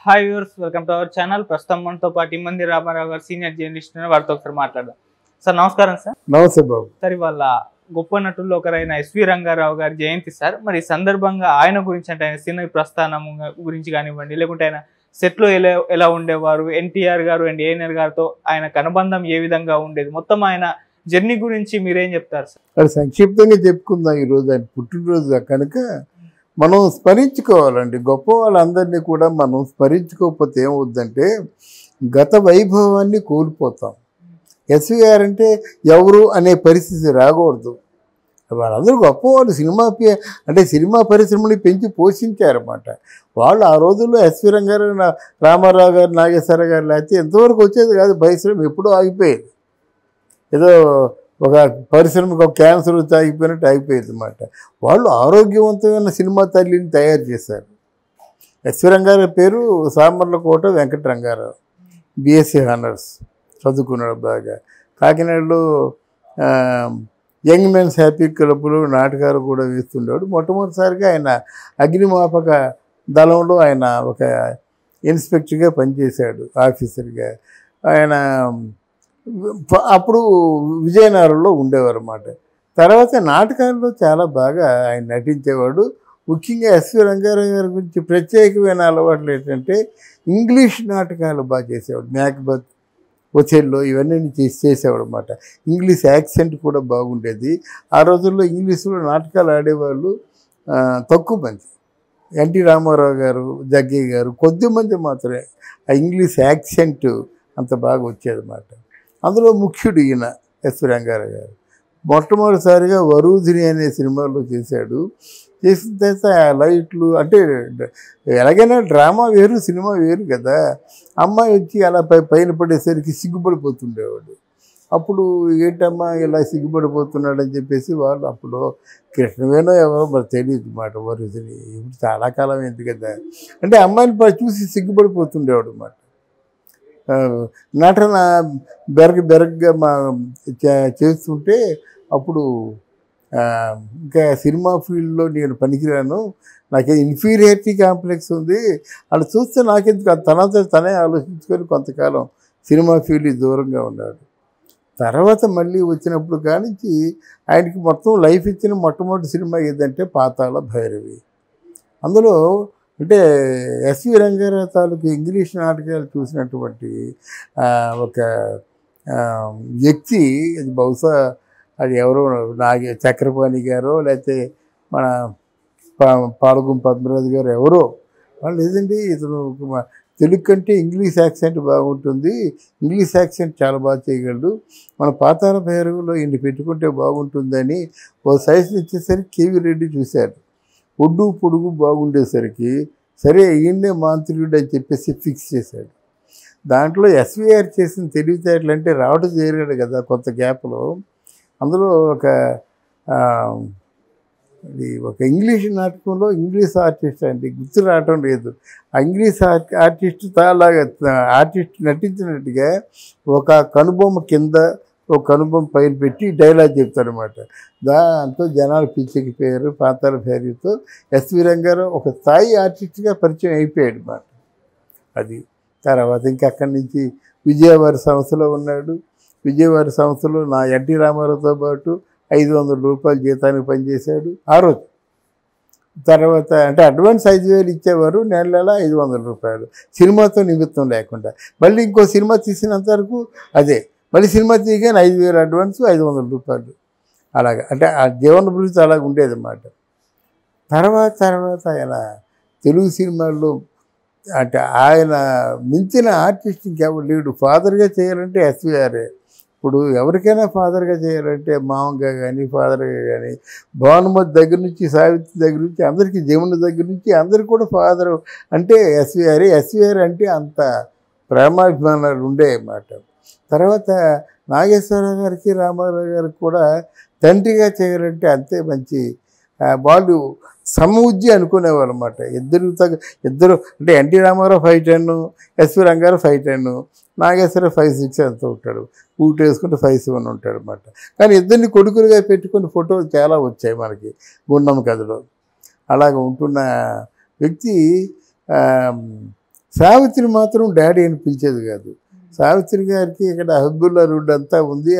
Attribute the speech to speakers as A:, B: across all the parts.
A: Hi viewers, welcome to our channel. ప్రస్తుతం మనతో పాటు ఇమ్మంది రామారావు గారు సీనియర్ జర్నలిస్ట్ ఉన్నారు. వారితో ఒకసారి మాట్లాడదాం. సార్ నమస్కారం. సార్
B: నమస్తే బాబు.
A: సార్ ఇవాళ గొప్ప నటుల్లో ఒకరైన ఎస్వి రంగారావు గారి జయంతి సార్. మరి ఈ సందర్భంగా ఆయన గురించి అంటే ఆయన సినీ ప్రస్థానం గురించి కానివ్వండి, లేకుంటే ఆయన సెట్లో ఎలా ఉండేవారు, ఎన్టీఆర్ గారు అండ్ ఏఎన్ఆర్ గారితో ఆయనకు అనుబంధం ఏ విధంగా ఉండేది, మొత్తం ఆయన జర్నీ గురించి మీరేం చెప్తారు సార్?
B: అది సంక్షిప్తంగా చెప్పుకుందాం. ఈరోజు ఆయన పుట్టినరోజు కనుక మనం స్మరించుకోవాలండి. గొప్ప వాళ్ళందరినీ కూడా మనం స్మరించుకోకపోతే ఏమవుద్దంటే గత వైభవాన్ని కోల్పోతాం. ఎస్వి గారు అంటే ఎవరు అనే పరిస్థితి రాకూడదు. వాళ్ళందరూ గొప్పవాళ్ళు. సినిమా పరిశ్రమని పెంచి పోషించారన్నమాట. వాళ్ళు ఆ రోజుల్లో ఎస్వి రంగారావు, రామారావు గారు, నాగేశ్వర గారు లేకపోతే ఎంతవరకు వచ్చేది కాదు. పరిశ్రమ ఎప్పుడూ ఆగిపోయేది. ఏదో ఒక పరిశ్రమకు ఒక క్యాన్సర్ వచ్చి ఆగిపోయినట్టు ఆగిపోయేది అన్నమాట. వాళ్ళు ఆరోగ్యవంతమైన సినిమా తల్లిని తయారు చేశారు. ఎస్వి రంగారావు పేరు సామర్లకోట వెంకట రంగారావు. బిఎస్సీ హానర్స్ చదువుకున్నాడు బాగా. కాకినాడలో యంగ్ మెన్స్ హ్యాపీ క్లబ్లో నాటకాలు కూడా వేస్తుండేవాడు. మొట్టమొదటిసారిగా ఆయన అగ్నిమాపక దళంలో ఆయన ఒక ఇన్స్పెక్టర్గా పనిచేశాడు, ఆఫీసర్గా. ఆయన అప్పుడు విజయనగరంలో ఉండేవారు అన్నమాట. తర్వాత నాటకాల్లో చాలా బాగా ఆయన నటించేవాడు. ముఖ్యంగా ఎస్వి రంగారావు గారి గురించి ప్రత్యేకమైన అలవాట్లు ఏంటంటే ఇంగ్లీష్ నాటకాలు బాగా చేసేవాడు. మ్యాక్బెత్, ఒథెల్లో ఇవన్నీ చేసేవాడు అన్నమాట. ఇంగ్లీష్ యాక్సెంట్ కూడా బాగుండేది. ఆ రోజుల్లో ఇంగ్లీష్లో నాటకాలు ఆడేవాళ్ళు తక్కువ మంది. ఎన్టీ రామారావు గారు, జగ్గయ్య గారు, కొద్దిమంది మాత్రమే ఆ ఇంగ్లీష్ యాక్సెంట్ అంత బాగా వచ్చేదన్నమాట. అందులో ముఖ్యుడు ఈయన ఎస్వి రంగారావు గారు. మొట్టమొదటిసారిగా వరూధిని అనే సినిమాలో చేశాడు. చేసిన తర్వాత లైట్లు అంటే ఎలాగైనా డ్రామా వేరు, సినిమా వేరు కదా. అమ్మాయి వచ్చి అలా పైన పడేసరికి సిగ్గుపడిపోతుండేవాడు. అప్పుడు ఏంటమ్మా ఇలా సిగ్గుపడిపోతున్నాడని చెప్పేసి వాళ్ళు అప్పుడు కృష్ణవేణో ఎవరో మరి తెలియదు అన్నమాట. వరూధిని ఇప్పుడు చాలా కాలం ఏంటి కదా అంటే అమ్మాయిని చూసి సిగ్గుపడిపోతుండేవాడు అన్నమాట. నటన బెరగ్గా చేస్తుంటే అప్పుడు ఇంకా సినిమా ఫీల్డ్లో నేను పనికిరాను, నాకే ఇన్ఫీరియారిటీ కాంప్లెక్స్ ఉంది, అలా చూస్తే నాకెందుకు తనే ఆలోచించుకొని కొంతకాలం సినిమా ఫీల్డ్ దూరంగా ఉన్నాడు. తర్వాత మళ్ళీ వచ్చినప్పుడు కానించి ఆయనకి మొత్తం లైఫ్ ఇచ్చిన మొట్టమొదటి సినిమా ఏదంటే పాతాళ భైరవి. అందులో అంటే ఎస్వి రంగారావు తాలూకు ఇంగ్లీష్ నాటకాలు చూసినటువంటి ఒక వ్యక్తి, అది బహుశా అది ఎవరో చక్రపాణి గారో లేకపోతే మన పాలగుం పద్మరాజు గారు ఎవరో వాళ్ళు లేదండి, ఇతను తెలుగు కంటే ఇంగ్లీష్ యాక్సెంట్ బాగుంటుంది, ఇంగ్లీష్ యాక్సెంట్ చాలా బాగా చేయగలడు, మన పాతాళ భైరవిలో ఇన్ని పెట్టుకుంటే బాగుంటుందని ఓ సైజు ఇచ్చేసరికి కేవీ రెడ్డి చూశారు. ఒడ్డు పొడుగు బాగుండేసరికి సరే ఈయన్నే మాంత్రికుడు అని చెప్పేసి ఫిక్స్ చేశాడు. దాంట్లో ఎస్విఆర్ చేసిన తెలివితేటలు అంటే రావడం చేరాడు కదా కొంత గ్యాప్లో. అందులో ఒక ఇంగ్లీష్ నాటకంలో ఇంగ్లీష్ ఆర్టిస్ట్ అండి, గుర్తు రావటం లేదు. ఆ ఇంగ్లీష్ ఆర్టిస్ట్ నటించినట్టుగా ఒక కనుబొమ్మ కింద ఒక కనుబొమ్మ పైన పెట్టి డైలాగ్ చెప్తారనమాట. దాంతో జనాలు పిచ్చెక్కిపోయారు. పాతాళ భైరవితో ఎస్వి రంగారావు ఒక స్థాయి ఆర్టిస్ట్గా పరిచయం అయిపోయాడు అన్నమాట. అది తర్వాత ఇంకా అక్కడి నుంచి విజయవాడ సంస్థలో ఉన్నాడు. విజయవాడ సంస్థలో నా ఎన్టీ రామారావుతో పాటు 500 రూపాయలు జీతానికి పనిచేశాడు ఆ రోజు. తర్వాత అంటే అడ్వాన్స్ 5,000 ఇచ్చేవారు, నెల 500 రూపాయలు సినిమాతో నిమిత్తం లేకుండా. మళ్ళీ ఇంకో సినిమా తీసినంత వరకు అదే, మళ్ళీ సినిమా తీయగానే 5,000 అడ్వాన్స్, 500 రూపాయలు అలాగా. అంటే ఆ జీవన భృతి అలాగ ఉండేదన్నమాట. తర్వాత ఆయన తెలుగు సినిమాల్లో అంటే ఆయన మించిన ఆర్టిస్ట్ ఇంకెవరు లేడు. ఫాదర్గా చేయాలంటే ఎస్విఆరే. ఇప్పుడు ఎవరికైనా ఫాదర్గా చేయాలంటే మామగా కానీ ఫాదర్గా కానీ భానుమతి దగ్గర నుంచి సావిత్రి దగ్గర నుంచి అందరికీ, జమున దగ్గర నుంచి అందరికీ కూడా ఫాదర్ అంటే ఎస్విఆరే. ఎస్విఆర్ అంటే అంత ప్రేమాభిమానాలు ఉండేవి. తర్వాత నాగేశ్వరరావు గారికి, రామారావు గారికి కూడా తండ్రిగా చేయాలంటే అంతే మంచి వాళ్ళు సమూజ్జి అనుకునేవాళ్ళు అన్నమాట. ఇద్దరు అంటే ఎన్టీ రామారావు 5'10", ఎస్వి రంగారావు 5'10", నాగేశ్వరరావు 5'6" అంతా ఉంటాడు. ఊట వేసుకుంటే 5'7" ఉంటాడు అన్నమాట. కానీ ఇద్దరిని కొడుకులుగా పెట్టుకుని ఫోటోలు చాలా వచ్చాయి మనకి గుండమ్మ కథలో. అలాగ ఉంటున్న వ్యక్తి సావిత్రి మాత్రం డాడీ అని పిలిచేది కాదు. సావిత్రి గారికి ఇక్కడ హబ్బుల్లా రోడ్డు అంతా ఉంది,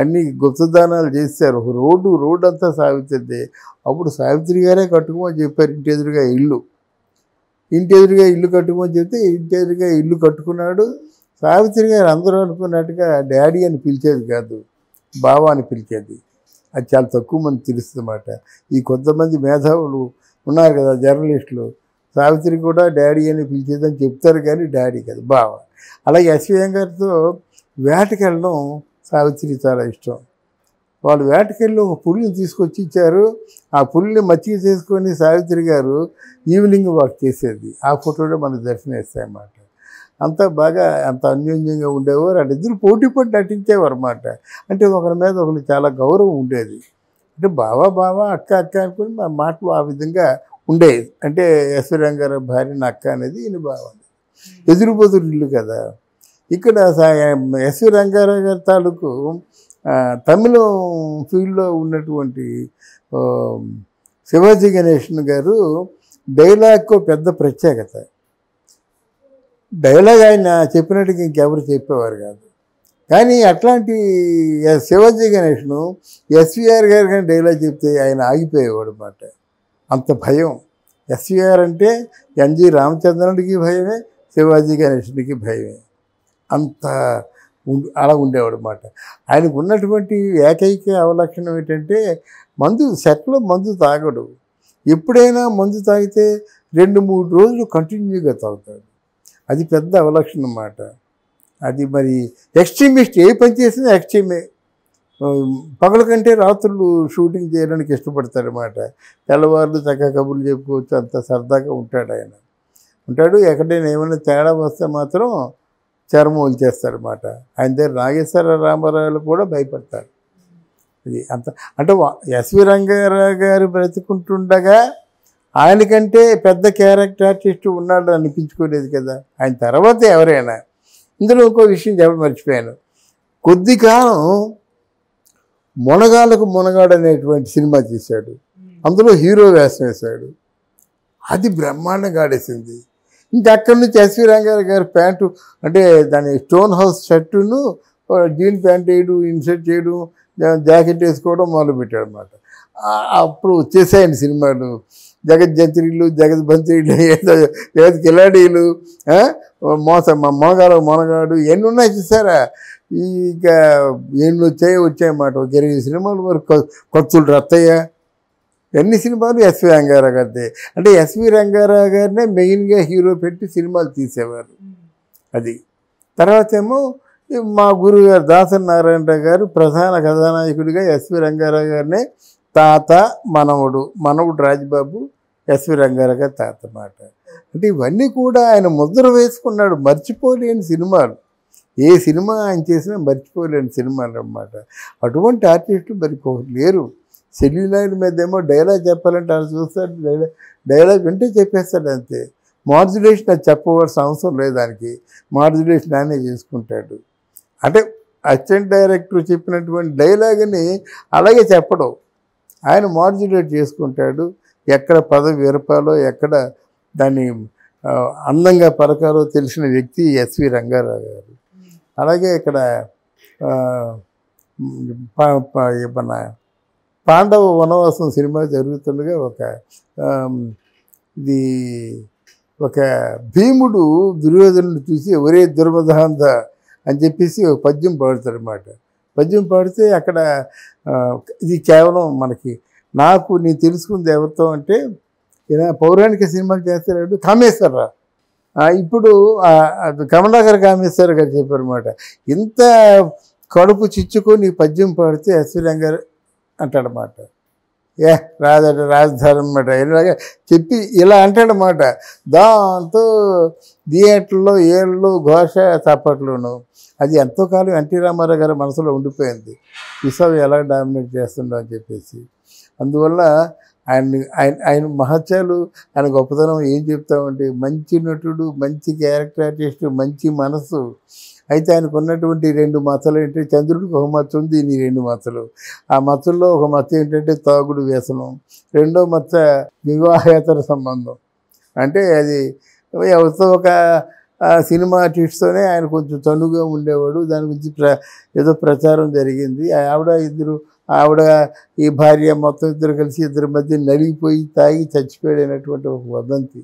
B: అన్ని గుప్తదానాలు చేశారు. ఒక రోడ్డు అంతా సావిత్రిదే. అప్పుడు సావిత్రి గారే కట్టుకోమని చెప్పారు. ఇంటి ఎదురుగా ఇల్లు కట్టుకోమని చెప్తే ఇంటి ఎదురుగా ఇల్లు కట్టుకున్నాడు. సావిత్రి గారు అందరూ అనుకున్నట్టుగా డాడీ అని పిలిచేది కాదు, బావ అని పిలిచేది. అది చాలా తక్కువ మంది తెలుస్తుందన్నమాట. ఈ కొంతమంది మేధావులు ఉన్నారు కదా జర్నలిస్టులు, సావిత్రి కూడా డాడీ అని పిలిచేదని చెప్తారు కానీ డాడీ కాదు, బావ. అలాగే ఎస్విఎం గారితో వేటకెళ్ళడం సావిత్రికి చాలా ఇష్టం. వాళ్ళు వేటకెళ్ళి ఒక పులిని తీసుకొచ్చి ఇచ్చారు. ఆ పులిని మచ్చిక చేసుకొని సావిత్రి గారు ఈవినింగ్ వాక్ చేసేది. ఆ ఫోటోలో మనకు దర్శనం ఇస్తాయన్నమాట. అంతా బాగా అంత అన్యోన్యంగా ఉండేవారు. వాళ్ళిద్దరు పోటీ పడి నటించేవారు అన్నమాట. అంటే ఒకరి మీద ఒకరికి చాలా గౌరవం ఉండేది. అంటే బావ అక్క అనుకుని మా మాటలు ఆ విధంగా ఉండేది. అంటే ఎస్వి రంగారావు భార్యని అక్క అనేది ఈయన బావ. ఎదురుబొదురు ఇల్లు కదా. ఇక్కడ ఎస్వి రంగారావు గారి తాలూకు తమిళం ఫీల్డ్లో ఉన్నటువంటి శివాజీ గణేషన్ గారు డైలాగ్కు పెద్ద ప్రత్యేకత. డైలాగ్ ఆయన చెప్పినట్టుగా ఇంకెవరు చెప్పేవారు కాదు. కానీ అట్లాంటి శివాజీ గణేష్ను ఎస్విఆర్ గారు కానీ డైలాగ్ చెప్తే ఆయన ఆగిపోయేవాడు అన్నమాట. అంత భయం. ఎస్విఆర్ అంటే ఎన్జి రామచంద్రుడికి భయమే, శివాజీ గణేష్కి భయమే. అంత అలా ఉండేవాడు అన్నమాట. ఆయనకు ఉన్నటువంటి ఏకైక అవలక్షణం ఏంటంటే సెట్లో మందు తాగడు. ఎప్పుడైనా మందు తాగితే 2-3 రోజులు కంటిన్యూగా తాగుతాడు. అది పెద్ద అవలక్షణం అన్నమాట. అది మరి ఎక్స్ట్రీమిస్ట్, ఏ పని చేసినా ఎక్స్ట్రీమే. పగల కంటే రాత్రులు షూటింగ్ చేయడానికి ఇష్టపడతారన్నమాట. తెల్లవారులు చక్కగా కబుర్లు చెప్పుకోవచ్చు, అంత సరదాగా ఉంటాడు ఆయన. ఎక్కడైనా ఏమైనా తేడా వస్తే మాత్రం చర్మం వచ్చేస్తారన్నమాట. ఆయన దగ్గర నాగేశ్వర రామారావులు కూడా భయపడతారు. ఇది అంత అంటే ఎస్వి రంగారావు గారు బ్రతుకుంటుండగా ఆయనకంటే పెద్ద క్యారెక్టర్ ఆర్టిస్ట్ ఉన్నాడు అనిపించుకోలేదు కదా. ఆయన తర్వాత ఎవరైనా. ఇందులో ఇంకో విషయం మర్చిపోయాను. కొద్ది కాలం మొనగాళ్ళకు మొనగాడు అనేటువంటి సినిమా తీశాడు. అందులో హీరో వేషం వేశాడు. అది బ్రహ్మాండంగా ఆడేసింది. ఇంకా అక్కడి నుంచి ఎస్వి రంగారావు గారి ప్యాంటు అంటే దాని స్టోన్ హౌస్ షర్టును జీన్ ప్యాంట్ వేయడం, ఇన్సర్ట్ చేయడం, జాకెట్ వేసుకోవడం మొదలుపెట్టాడు అన్నమాట. అప్పుడు వచ్చేసాయండి సినిమాలు. జగజ్జత్రిలు, జగద్బంత్రిలు, జగత్ కిలాడీలు, మొనగాడు ఎన్ని ఉన్నాయి చూసారా. ఇక ఎన్ని వచ్చాయన్నమాట. ఒక 20 సినిమాల వరకు. కొత్తులు రత్తయ్య, ఎన్ని సినిమాలు ఎస్వి రంగారావు గారిదే. అంటే ఎస్వి రంగారావు గారినే మెయిన్గా హీరో పెట్టి సినిమాలు తీసేవారు. అది తర్వాత ఏమో మా గురువు గారు దాసరి నారాయణరావు గారు ప్రధాన కథానాయకుడిగా ఎస్వి రంగారావు గారినే తాత మనవుడు రాజబాబు, ఎస్వి రంగారావు గారి తాత మాట. అంటే ఇవన్నీ కూడా ఆయన ముద్ర వేసుకున్నాడు. మర్చిపోలేని సినిమాలు. ఏ సినిమా ఆయన చేసినా మర్చిపోలేని సినిమాలు అన్నమాట. అటువంటి ఆర్టిస్టులు మరి లేరు. సెల్యులాయిడ్ మీద ఏమో డైలాగ్ చెప్పాలంటే ఆయన చూస్తాడు, డైలాగ్ వింటే చెప్పేస్తాడు అంతే. మాడ్యులేషన్ అది చెప్పవలసిన అవసరం లేదు. దానికి మాడ్యులేషన్ ఆయనే చేసుకుంటాడు. అంటే అసిస్టెంట్ డైరెక్టర్ చెప్పినటువంటి డైలాగ్ని అలాగే చెప్పడం, ఆయన మాడ్యులేట్ చేసుకుంటాడు. ఎక్కడ పదవి విరపాలో, ఎక్కడ దాన్ని అందంగా పలకాలో తెలిసిన వ్యక్తి ఎస్వి రంగారావు గారు. అలాగే ఇక్కడ మన పాండవ వనవాసం సినిమా జరుగుతుండగా ఒక భీముడు దుర్యోధనుడు చూసి ఒరే దుర్మదాంధ అని చెప్పేసి ఒక పద్యం పాడుతాడనమాట. పద్యం పాడితే అక్కడ ఇది కేవలం మనకి నీ తెలుసుకుంది ఎవరితో అంటే ఈయన పౌరాణిక సినిమాలు చేస్తాడు కామేశ్వరరావు. ఇప్పుడు కమలాకర్ కామేశ్వర గారు చెప్పారన్నమాట. ఇంత కడుపు చిచ్చుకొని పద్యం పాడితే ఎస్వి రంగారావు అంటాడనమాట. రాదట రాజధాని అనమాట. ఇలాగా చెప్పి ఇలా అంటాడనమాట. దాంతో థియేటర్లో ఏళ్ళు ఘోష చప్పట్లును. అది ఎంతో కాలం ఎన్టీ రామారావు గారి మనసులో ఉండిపోయింది. విశ్వం ఎలా డామినేట్ చేస్తుండో అని చెప్పేసి. అందువల్ల ఆయన మహత్యాలు, ఆయన గొప్పతనం ఏం చెప్తామంటే మంచి నటుడు, మంచి క్యారెక్టర్ ఆర్టిస్ట్, మంచి మనసు. అయితే ఆయనకు ఉన్నటువంటి 2 మచ్చలు ఏంటంటే చంద్రుడికి ఒక మచ్చ ఉంది, ఈ 2 మచ్చలు. ఆ మచ్చల్లో ఒక మచ్చ ఏంటంటే తాగుడు వ్యసనం, రెండో మచ్చ వివాహేతర సంబంధం. అంటే అది ఎవరితో ఒక సినిమా ఆర్టిస్ట్తోనే ఆయన కొంచెం తనుగా ఉండేవాడు. దాని గురించి ఏదో ప్రచారం జరిగింది. ఆవిడ ఈ భార్య మొత్తం ఇద్దరు కలిసి ఇద్దరి మధ్య నలిగిపోయి తాగి చచ్చిపోయాడైనటువంటి ఒక వదంతి.